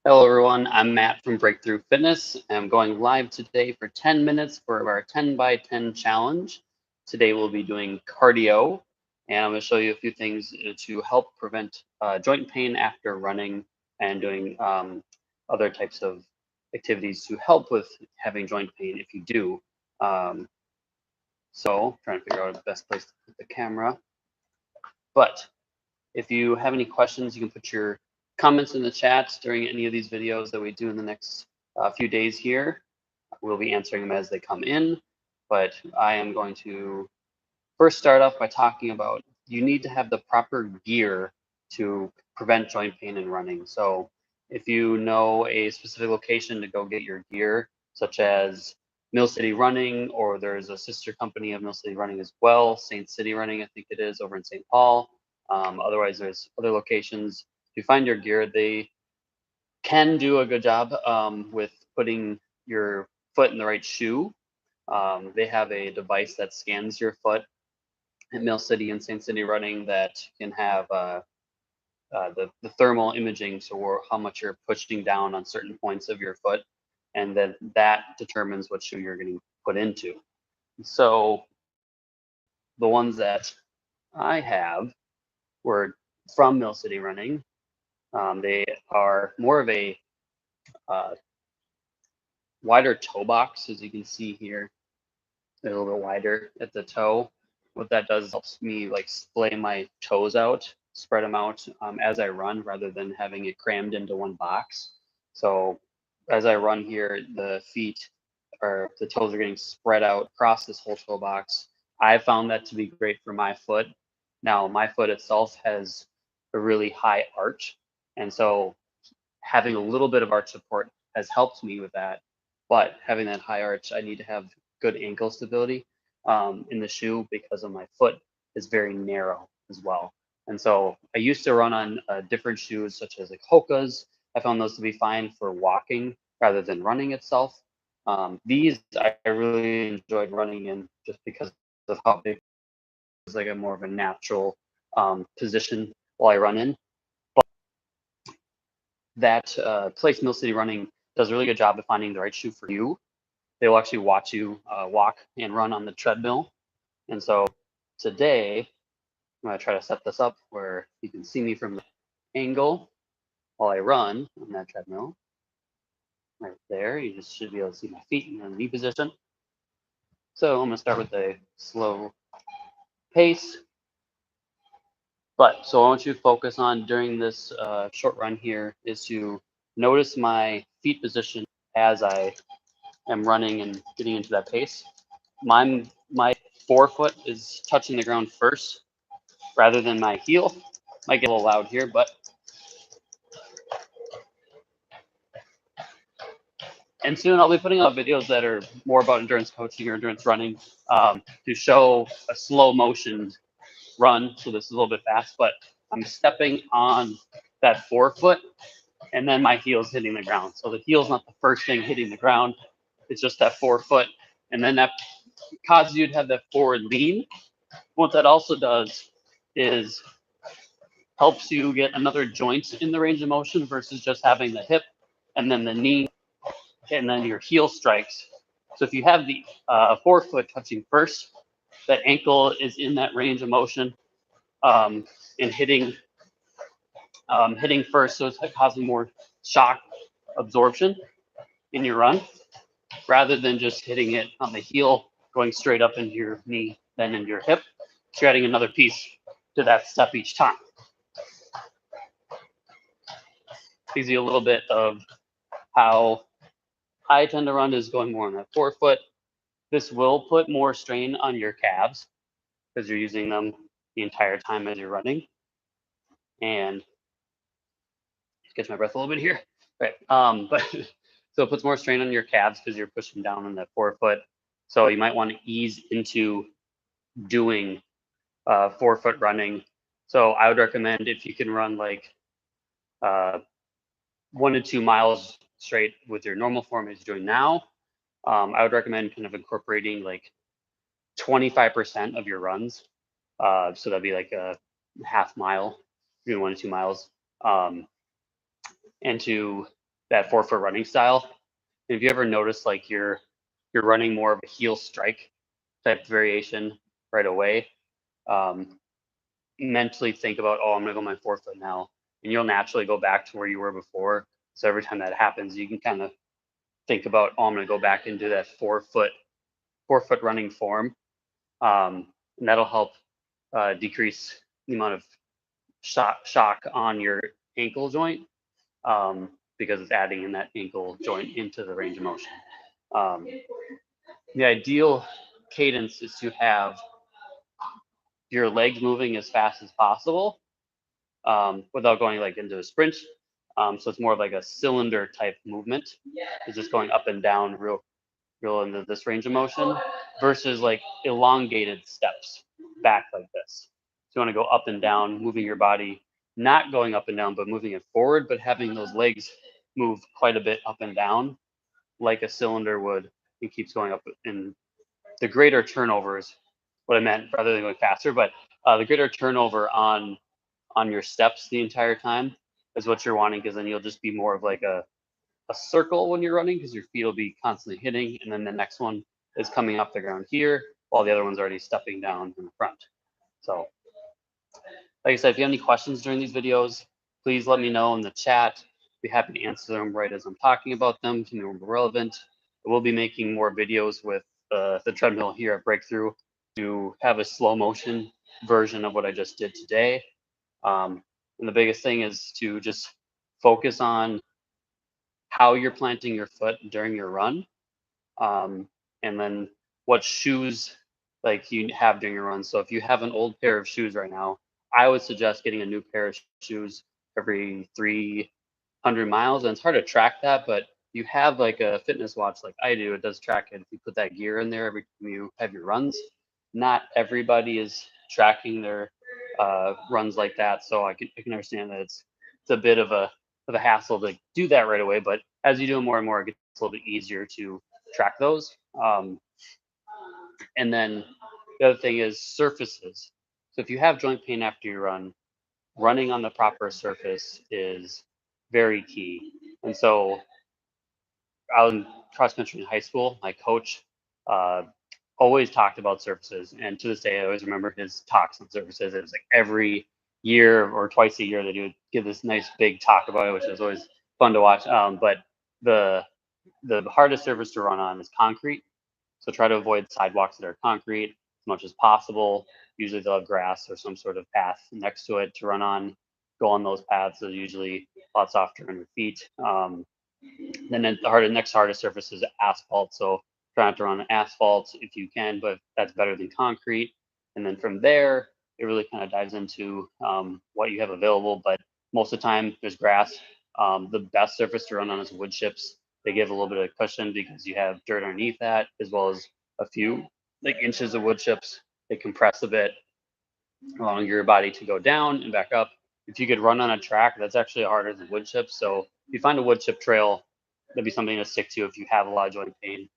Hello everyone, I'm Matt from Breakthrough Fitness. I'm going live today for 10 minutes for our 10 by 10 challenge. Today we'll be doing cardio, and I'm going to show you a few things to help prevent joint pain after running and doing other types of activities to help with having joint pain if you do. So trying to figure out the best place to put the camera. But if you have any questions, you can put your comments in the chat during any of these videos that we do in the next few days here. We'll be answering them as they come in, but I am going to first start off by talking about you need to have the proper gear to prevent joint pain in running. So if you know a specific location to go get your gear, such as Mill City Running, or there's a sister company of Mill City Running as well, Saint City Running, I think it is, over in St. Paul. Otherwise, there's other locations. If you find your gear, they can do a good job with putting your foot in the right shoe. They have a device that scans your foot at Mill City and Saint City Running that can have the thermal imaging, so how much you're pushing down on certain points of your foot, and then that determines what shoe you're getting put into. So the ones that I have were from Mill City Running. They are more of a uh, wider toe box, as you can see here. They're a little bit wider at the toe. What that does is helps me like splay my toes out, spread them out as I run rather than having it crammed into one box. So as I run here, the feet or the toes are getting spread out across this whole toe box. I found that to be great for my foot. Now, my foot itself has a really high arch, and so having a little bit of arch support has helped me with that. But having that high arch, I need to have good ankle stability in the shoe because of my foot is very narrow as well. And so I used to run on different shoes, such as like Hoka's. I found those to be fine for walking rather than running itself. These I really enjoyed running in just because of how big it was, like a more of a natural position while I run in. That place Mill City Running does a really good job of finding the right shoe for you. They will actually watch you walk and run on the treadmill. And so today, I'm going to try to set this up where you can see me from the angle while I run on that treadmill. Right there, you just should be able to see my feet in the knee position. So I'm going to start with a slow pace. But so I want you to focus on during this short run here is to notice my feet position as I am running and getting into that pace. My forefoot is touching the ground first rather than my heel. Might get a little loud here, but and soon I'll be putting out videos that are more about endurance coaching or endurance running to show a slow motion run. So this is a little bit fast, but I'm stepping on that forefoot and then my heel's hitting the ground. So the heel's not the first thing hitting the ground. It's just that forefoot. And then that causes you to have that forward lean. What that also does is helps you get another joint in the range of motion versus just having the hip and then the knee and then your heel strikes. So if you have the forefoot touching first, that ankle is in that range of motion and hitting first, so it's causing more shock absorption in your run rather than just hitting it on the heel, going straight up into your knee, then into your hip. So you're adding another piece to that step each time. Gives you a little bit of how I tend to run is going more on that forefoot. This will put more strain on your calves because you're using them the entire time as you're running. And catch my breath a little bit here. Right. But so it puts more strain on your calves because you're pushing down on that forefoot. So you might want to ease into doing forefoot running. So I would recommend if you can run like 1 to 2 miles straight with your normal form as you're doing now, I would recommend kind of incorporating like 25% of your runs. So that'd be like a half mile, doing 1 to 2 miles, into that 4-foot running style. If you ever notice like you're running more of a heel strike type variation right away, mentally think about, oh, I'm gonna go my 4-foot now, and you'll naturally go back to where you were before. So every time that happens, you can kind of think about, oh, I'm gonna go back into that 4-foot running form, and that'll help decrease the amount of shock on your ankle joint, because it's adding in that ankle joint into the range of motion. The ideal cadence is to have your legs moving as fast as possible, without going like into a sprint. So it's more of like a cylinder type movement. It's just going up and down real into this range of motion, versus like elongated steps back like this. So you want to go up and down, moving your body, not going up and down, but moving it forward, but having those legs move quite a bit up and down like a cylinder would. It keeps going up, and the greater turnovers, what I meant, rather than going faster, but the greater turnover on your steps the entire time is what you're wanting, because then you'll just be more of like a circle when you're running, because your feet will be constantly hitting, and then the next one is coming off the ground here while the other one's already stepping down in the front. So like I said, if you have any questions during these videos, please let me know in the chat. Be happy to answer them right as I'm talking about them to be more relevant. We'll be making more videos with the treadmill here at Breakthrough to have a slow motion version of what I just did today. And the biggest thing is to just focus on how you're planting your foot during your run, and then what shoes like you have during your run. So if you have an old pair of shoes right now, I would suggest getting a new pair of shoes every 300 miles. And it's hard to track that, but you have like a fitness watch like I do, it does track it. If you put that gear in there every time you have your runs, not everybody is tracking their runs like that. So I can understand that it's a bit of a hassle to do that right away. But as you do it more and more, it gets a little bit easier to track those. And then the other thing is surfaces. So if you have joint pain after you run, running on the proper surface is very key. And so I was in cross country in high school. My coach always talked about surfaces, and to this day, I always remember his talks on surfaces. It was like every year or twice a year that he would give this nice big talk about it, which was always fun to watch. But the hardest surface to run on is concrete. So try to avoid sidewalks that are concrete as much as possible. Usually they'll have grass or some sort of path next to it to run on. Go on those paths. They're usually a lot softer on your feet. Then the next hardest surface is asphalt. So try not to run on asphalt if you can, but that's better than concrete. And then from there, it really kind of dives into what you have available. But most of the time, there's grass. The best surface to run on is wood chips. They give a little bit of cushion because you have dirt underneath that, as well as a few like inches of wood chips. They compress a bit, allowing your body to go down and back up. If you could run on a track, that's actually harder than wood chips. So if you find a wood chip trail, that'd be something to stick to if you have a lot of joint pain.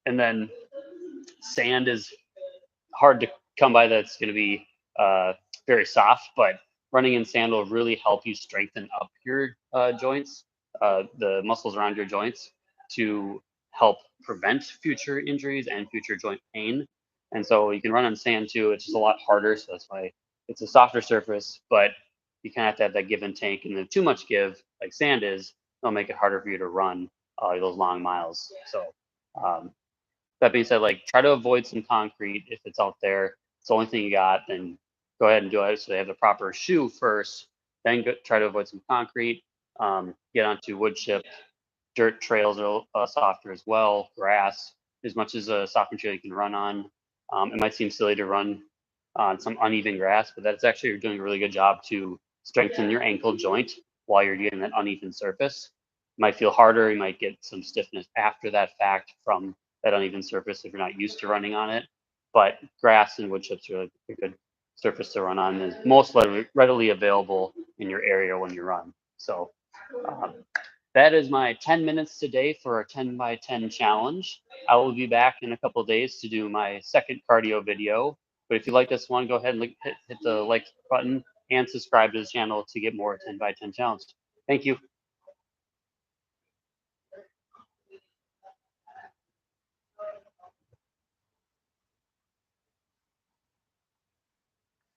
And then sand is hard to come by. That's going to be very soft, but running in sand will really help you strengthen up your joints, the muscles around your joints, to help prevent future injuries and future joint pain. And so you can run on sand too. It's just a lot harder, so that's why it's a softer surface, but you kind of have to have that give and take. And then too much give, like sand is, it'll make it harder for you to run those long miles. So that being said, like try to avoid some concrete if it's out there. It's the only thing you got, then go ahead and do it. So they have the proper shoe first, then try to avoid some concrete. Get onto wood chip. Dirt trails are softer as well. Grass, as much as a soft material you can run on. It might seem silly to run on some uneven grass, but that's actually, you're doing a really good job to strengthen your ankle joint while you're getting that uneven surface. It might feel harder. You might get some stiffness after that fact from that uneven surface if you're not used to running on it. But grass and wood chips are a good surface to run on, is most readily available in your area when you run. So that is my 10 minutes today for a 10 by 10 challenge. I will be back in a couple of days to do my second cardio video. But if you like this one, go ahead and hit the like button and subscribe to the channel to get more 10 by 10 challenges. Thank you.